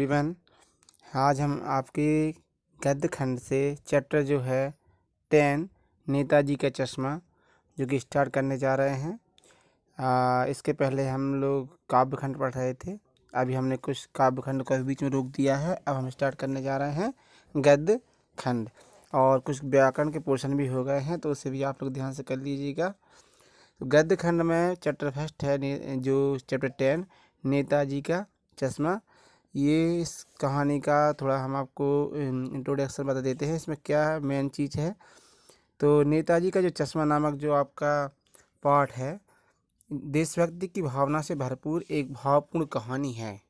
Everyone. आज हम आपके गद्य खंड से चैप्टर जो है 10 नेताजी का चश्मा जो कि स्टार्ट करने जा रहे हैं। इसके पहले हम लोग काव्य खंड पढ़ रहे थे। अभी हमने कुछ काव्य खंड को बीच में रोक दिया है। अब हम स्टार्ट करने जा रहे हैं गद्य खंड, और कुछ व्याकरण के पोर्शन भी हो गए हैं, तो उसे भी आप लोग ध्यान से कर लीजिएगा। तो गद्य खंड में चैप्टर फर्स्ट है जो चैप्टर 10 नेताजी का चश्मा। ये इस कहानी का थोड़ा हम आपको इंट्रोडक्शन बता देते हैं, इसमें क्या मेन चीज़ है। तो नेताजी का जो चश्मा नामक जो आपका पाठ है, देशभक्ति की भावना से भरपूर एक भावपूर्ण कहानी है,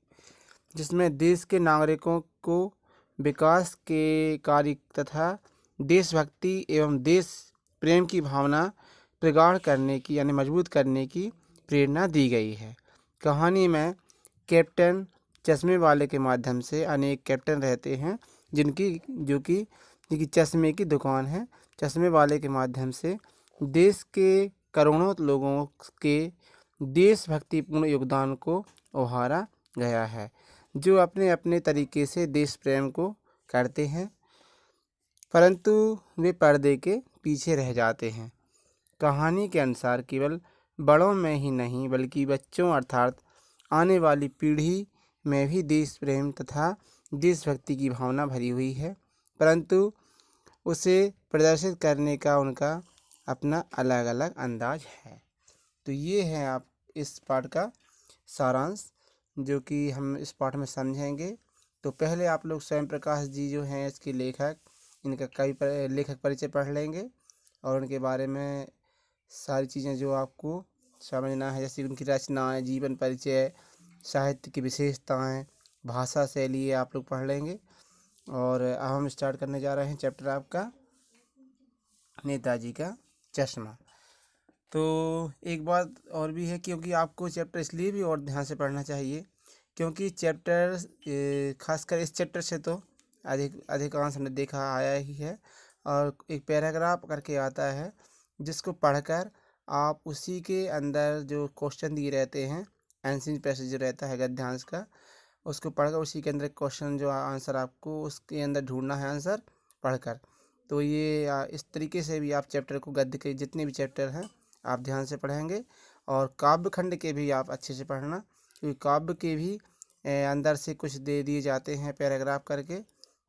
जिसमें देश के नागरिकों को विकास के कार्य तथा देशभक्ति एवं देश प्रेम की भावना प्रगाढ़ करने की यानी मजबूत करने की प्रेरणा दी गई है। कहानी में कैप्टन चश्मे वाले के माध्यम से अनेक कैप्टन रहते हैं जिनकी चश्मे की दुकान है। चश्मे वाले के माध्यम से देश के करोड़ों लोगों के देशभक्तिपूर्ण योगदान को उभारा गया है, जो अपने अपने तरीके से देश प्रेम को करते हैं, परंतु वे पर्दे के पीछे रह जाते हैं। कहानी के अनुसार केवल बड़ों में ही नहीं बल्कि बच्चों अर्थात आने वाली पीढ़ी में भी देश प्रेम तथा देशभक्ति की भावना भरी हुई है, परंतु उसे प्रदर्शित करने का उनका अपना अलग अलग अंदाज है। तो ये है आप इस पाठ का सारांश जो कि हम इस पाठ में समझेंगे। तो पहले आप लोग स्वयं प्रकाश जी जो हैं इसके लेखक, इनका कई लेखक परिचय पढ़ लेंगे और उनके बारे में सारी चीज़ें जो आपको समझना है, जैसे उनकी रचनाएं, जीवन परिचय, साहित्य की विशेषताएं, भाषा शैली, ये आप लोग पढ़ लेंगे। और अब हम स्टार्ट करने जा रहे हैं चैप्टर आपका नेताजी का चश्मा। तो एक बात और भी है, क्योंकि आपको चैप्टर इसलिए भी और ध्यान से पढ़ना चाहिए क्योंकि चैप्टर खासकर इस चैप्टर से तो अधिकांश हमने देखा आया ही है, और एक पैराग्राफ करके आता है जिसको पढ़कर आप उसी के अंदर जो क्वेश्चन दिए रहते हैं, एंसिंग पैसेज जो रहता है गद्यांश का, उसको पढ़कर उसी के अंदर क्वेश्चन जो आंसर आपको उसके अंदर ढूंढना है आंसर पढ़कर। तो ये इस तरीके से भी आप चैप्टर को, गद्य के जितने भी चैप्टर हैं आप ध्यान से पढ़ेंगे। और काव्य खंड के भी आप अच्छे से पढ़ना, क्योंकि काव्य के भी अंदर से कुछ दे दिए जाते हैं पैराग्राफ करके,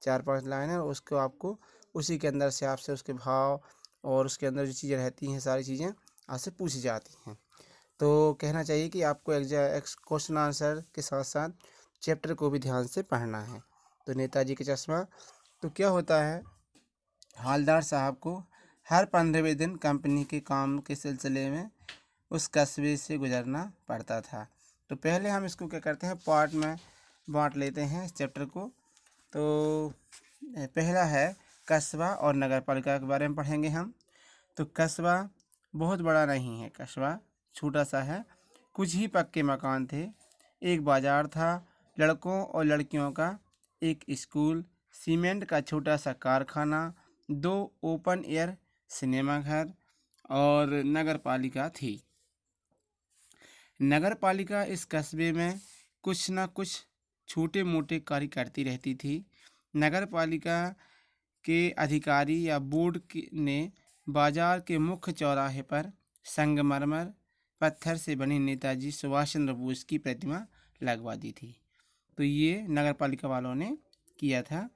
4-5 लाइनें, और उसको आपको उसी के अंदर से आपसे उसके भाव और उसके अंदर जो चीज़ें रहती हैं सारी चीज़ें आपसे पूछी जाती हैं। तो कहना चाहिए कि आपको क्वेश्चन आंसर के साथ साथ चैप्टर को भी ध्यान से पढ़ना है। तो नेताजी का चश्मा, तो क्या होता है, हालदार साहब को हर 15वें दिन कंपनी के काम के सिलसिले में उस कस्बे से गुजरना पड़ता था। तो पहले हम इसको क्या करते हैं, पार्ट में बांट लेते हैं इस चैप्टर को। तो पहला है कस्बा और नगर पालिका के बारे में पढ़ेंगे हम। तो कस्बा बहुत बड़ा नहीं है, कस्बा छोटा सा है। कुछ ही पक्के मकान थे, एक बाजार था, लड़कों और लड़कियों का एक स्कूल, सीमेंट का छोटा सा कारखाना, 2 ओपन एयर सिनेमा घर और नगर पालिका थी। नगर पालिका इस कस्बे में कुछ न कुछ छोटे मोटे कार्य करती रहती थी। नगर पालिका के अधिकारी या बोर्ड ने बाजार के मुख्य चौराहे पर संगमरमर पत्थर से बनी नेताजी सुभाष चंद्र बोस की प्रतिमा लगवा दी थी। तो ये नगर पालिका वालों ने किया था।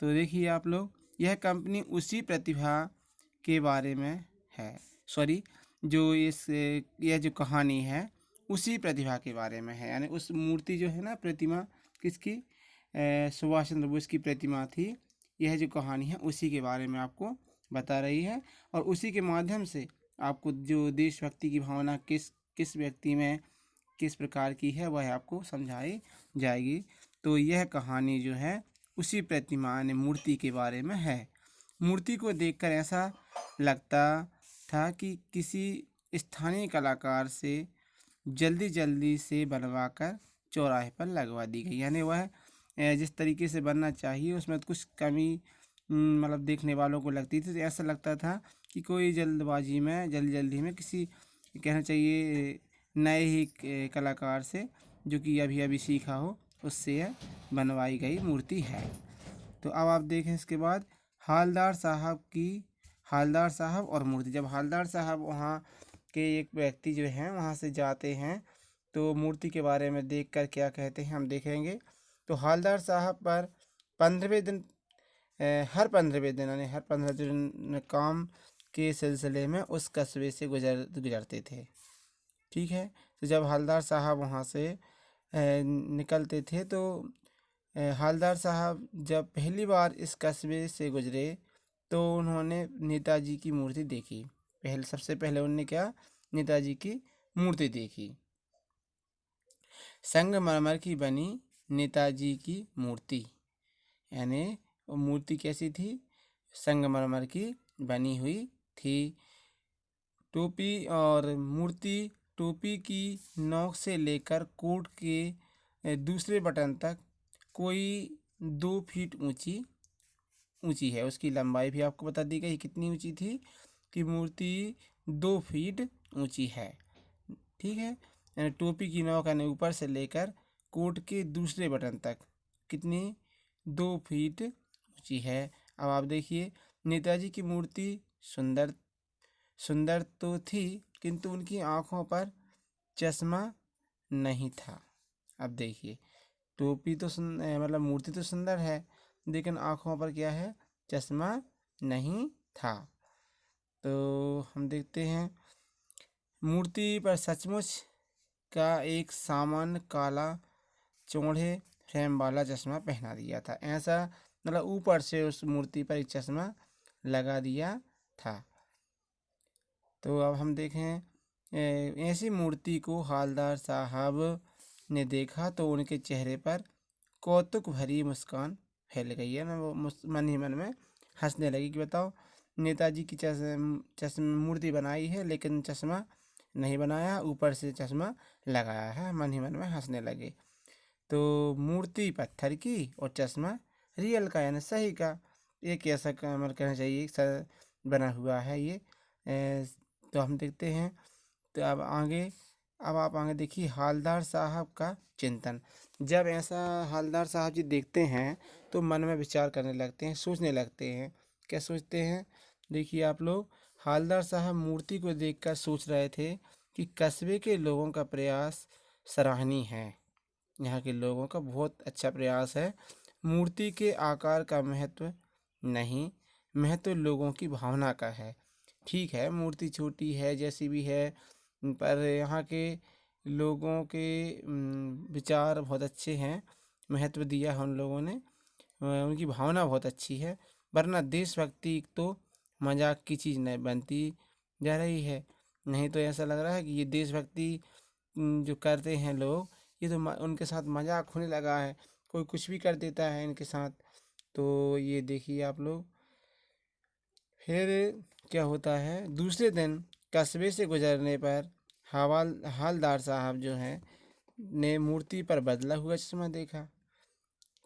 तो देखिए आप लोग, यह कंपनी उसी प्रतिभा के बारे में है, यह जो कहानी है उसी प्रतिभा के बारे में है, यानी उस मूर्ति जो है ना, प्रतिमा किसकी, सुभाष चंद्र बोस की प्रतिमा थी। यह जो कहानी है उसी के बारे में आपको बता रही है, और उसी के माध्यम से आपको जो देशभक्ति की भावना किस व्यक्ति में किस प्रकार की है वह आपको समझाई जाएगी। तो यह कहानी जो है उसी प्रतिमा यानी मूर्ति के बारे में है। मूर्ति को देखकर ऐसा लगता था कि किसी स्थानीय कलाकार से जल्दी से बनवाकर चौराहे पर लगवा दी गई, यानी वह जिस तरीके से बनना चाहिए उसमें कुछ कमी मतलब देखने वालों को लगती थी। तो ऐसा लगता था कि कोई जल्दबाजी में जल्दी में किसी, कहना चाहिए, नए ही कलाकार से जो कि अभी सीखा हो उससे यह बनवाई गई मूर्ति है। तो अब आप देखें इसके बाद हालदार साहब और मूर्ति। जब हालदार साहब वहाँ के एक व्यक्ति जो हैं वहाँ से जाते हैं तो मूर्ति के बारे में देखकर क्या कहते हैं हम देखेंगे। तो हालदार साहब पर 15वें दिन हर 15वें दिन यानी हर 15 दिन काम के सिलसिले में उस कस्बे से गुजरते थे। ठीक है। तो जब हालदार साहब वहाँ से निकलते थे तो हालदार साहब जब पहली बार इस कस्बे से गुजरे तो उन्होंने नेताजी की मूर्ति देखी। सबसे पहले उन्होंने क्या नेताजी की मूर्ति देखी। संगमरमर की बनी नेताजी की मूर्ति, यानी वो मूर्ति कैसी थी? संगमरमर की बनी हुई थी। टोपी और मूर्ति टोपी की नोक से लेकर कोट के दूसरे बटन तक कोई 2 फीट ऊंची है। उसकी लंबाई भी आपको बता दी गई कितनी ऊंची थी कि मूर्ति 2 फीट ऊंची है। ठीक है। यानी टोपी की नोक यानी ऊपर से लेकर कोट के दूसरे बटन तक कितनी 2 फीट ऊंची है। अब आप देखिए नेताजी की मूर्ति सुंदर तो थी किंतु उनकी आँखों पर चश्मा नहीं था। अब देखिए टोपी तो मतलब मूर्ति तो सुंदर है लेकिन आँखों पर क्या है? चश्मा नहीं था। तो हम देखते हैं मूर्ति पर सचमुच का एक सामान्य काला चौड़े फ्रेम वाला चश्मा पहना दिया था। ऐसा मतलब ऊपर से उस मूर्ति पर एक चश्मा लगा दिया था। तो अब हम देखें ऐसी मूर्ति को हालदार साहब ने देखा तो उनके चेहरे पर कौतुक भरी मुस्कान फैल गई है ना। वो मन ही मन में हंसने लगी कि बताओ नेताजी की चश्मा मूर्ति बनाई है लेकिन चश्मा नहीं बनाया, ऊपर से चश्मा लगाया है। मन ही मन में हंसने लगे। तो मूर्ति पत्थर की और चश्मा रियल का यानी सही का, एक ऐसा मतलब कहना चाहिए बना हुआ है ये। तो हम देखते हैं। तो अब आप आगे देखिए हालदार साहब का चिंतन। जब ऐसा हालदार साहब जी देखते हैं तो मन में विचार करने लगते हैं, सोचने लगते हैं। क्या सोचते हैं? देखिए आप लोग, हालदार साहब मूर्ति को देखकर सोच रहे थे कि कस्बे के लोगों का प्रयास सराहनीय है। यहाँ के लोगों का बहुत अच्छा प्रयास है। मूर्ति के आकार का महत्व नहीं, महत्व लोगों की भावना का है। ठीक है मूर्ति छोटी है जैसी भी है पर यहाँ के लोगों के विचार बहुत अच्छे हैं, महत्व दिया है उन लोगों ने, उनकी भावना बहुत अच्छी है। वरना देशभक्ति तो मजाक की चीज़ नहीं बनती जा रही है। नहीं तो ऐसा लग रहा है कि ये देशभक्ति जो करते हैं लोग ये तो उनके साथ मजाक होने लगा है, कोई कुछ भी कर देता है इनके साथ। तो ये देखिए आप लोग। फिर क्या होता है दूसरे दिन कस्बे से गुजरने पर हालदार साहब जो हैं ने मूर्ति पर बदला हुआ चश्मा देखा।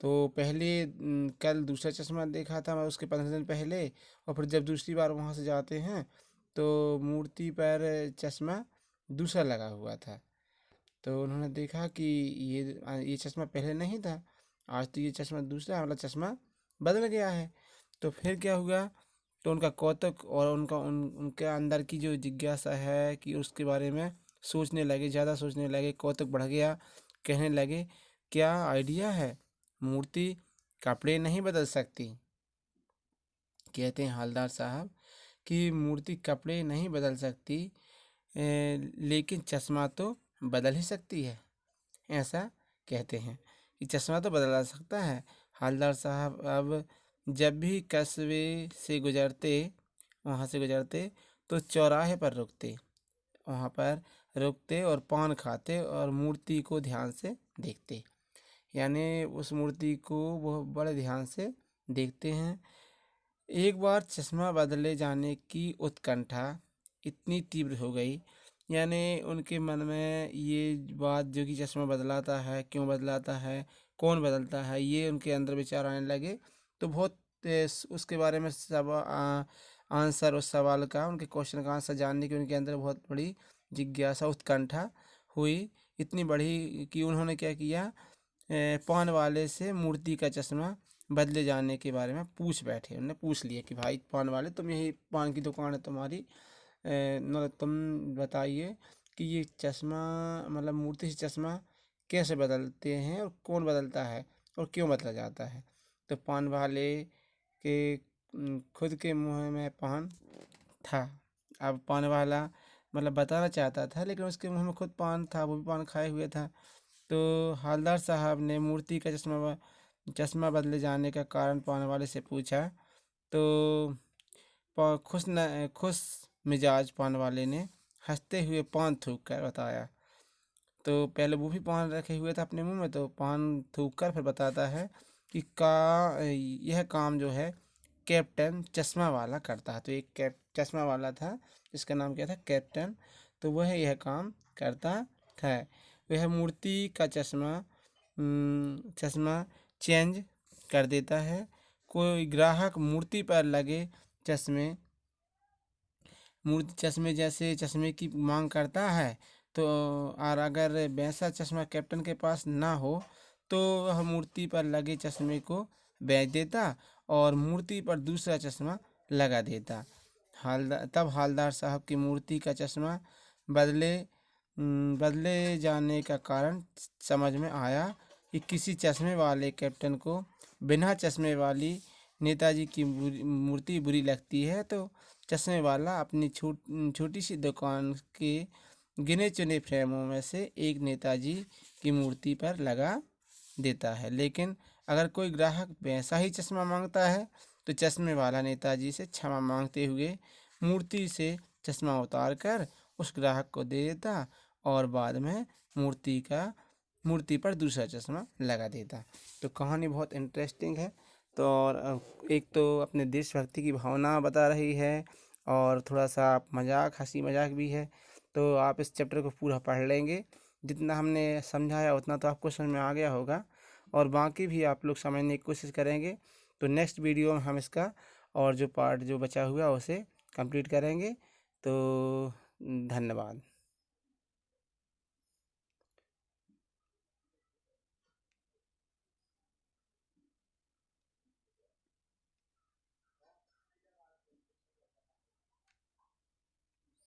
तो पहले कल दूसरा चश्मा देखा था उसके 15 दिन पहले, और फिर जब दूसरी बार वहाँ से जाते हैं तो मूर्ति पर चश्मा दूसरा लगा हुआ था। तो उन्होंने देखा कि ये चश्मा पहले नहीं था, आज तो ये चश्मा दूसरा वाला चश्मा बदल गया है। तो फिर क्या हुआ? तो उनका कौतुक और उनके अंदर की जो जिज्ञासा है कि उसके बारे में सोचने लगे, ज़्यादा सोचने लगे, कौतुक बढ़ गया। कहने लगे क्या आइडिया है, मूर्ति कपड़े नहीं बदल सकती। कहते हैं हालदार साहब कि मूर्ति कपड़े नहीं बदल सकती लेकिन चश्मा तो बदल ही सकती है। ऐसा कहते हैं कि चश्मा तो बदला सकता है। हालदार साहब अब जब भी कस्बे से गुजरते वहाँ से गुजरते तो चौराहे पर रुकते, वहाँ पर रुकते और पान खाते और मूर्ति को ध्यान से देखते। यानी उस मूर्ति को वो बड़े ध्यान से देखते हैं। एक बार चश्मा बदले जाने की उत्कंठा इतनी तीव्र हो गई, यानी उनके मन में ये बात जो कि चश्मा बदलाता है, क्यों बदलाता है, कौन बदलता है, ये उनके अंदर विचार आने लगे। तो बहुत उसके बारे में आंसर उस सवाल का, उनके क्वेश्चन का आंसर जानने की उनके अंदर बहुत बड़ी जिज्ञासा उत्कंठा हुई, इतनी बड़ी कि उन्होंने क्या किया पान वाले से मूर्ति का चश्मा बदले जाने के बारे में पूछ बैठे। उन्होंने पूछ लिया कि भाई पान वाले, तुम यही पान की दुकान है तुम्हारी, मतलब तुम बताइए कि ये चश्मा, मतलब मूर्ति से चश्मा कैसे बदलते हैं और कौन बदलता है और क्यों बदला जाता है। तो पान वाले के खुद के मुंह में पान था। अब पान वाला मतलब बताना चाहता था, लेकिन उसके मुंह में खुद पान था, वो भी पान खाए हुए था। तो हवलदार साहब ने मूर्ति का चश्मा बदले जाने का कारण पान वाले से पूछा। तो खुश मिजाज पान वाले ने हंसते हुए पान थूक कर बताया। तो पहले वो भी पान रखे हुए था अपने मुंह में, तो पान थूक कर फिर बताता है कि यह काम जो है कैप्टन चश्मा वाला करता है। तो एक चश्मा वाला था जिसका नाम क्या था, कैप्टन। तो वह यह काम करता है। वह मूर्ति का चश्मा चेंज कर देता है। कोई ग्राहक मूर्ति पर लगे चश्मे जैसे चश्मे की मांग करता है, तो और अगर वैसा चश्मा कैप्टन के पास ना हो तो वह मूर्ति पर लगे चश्मे को बेच देता और मूर्ति पर दूसरा चश्मा लगा देता। तब हवलदार साहब की मूर्ति का चश्मा बदले जाने का कारण समझ में आया कि किसी चश्मे वाले कैप्टन को बिना चश्मे वाली नेताजी की मूर्ति बुरी लगती है, तो चश्मे वाला अपनी छोटी सी दुकान के गिने चुने फ्रेमों में से एक नेताजी की मूर्ति पर लगा देता है। लेकिन अगर कोई ग्राहक वैसा ही चश्मा मांगता है तो चश्मे वाला नेताजी से क्षमा मांगते हुए मूर्ति से चश्मा उतार कर उस ग्राहक को दे देता और बाद में मूर्ति पर दूसरा चश्मा लगा देता। तो कहानी बहुत इंटरेस्टिंग है। तो और एक तो अपने देशभक्ति की भावना बता रही है और थोड़ा सा हंसी मजाक भी है। तो आप इस चैप्टर को पूरा पढ़ लेंगे, जितना हमने समझाया उतना तो आपको समझ में आ गया होगा, और बाकी भी आप लोग समझने की कोशिश करेंगे। तो नेक्स्ट वीडियो में हम इसका और जो पार्ट जो बचा हुआ उसे कंप्लीट करेंगे। तो धन्यवाद।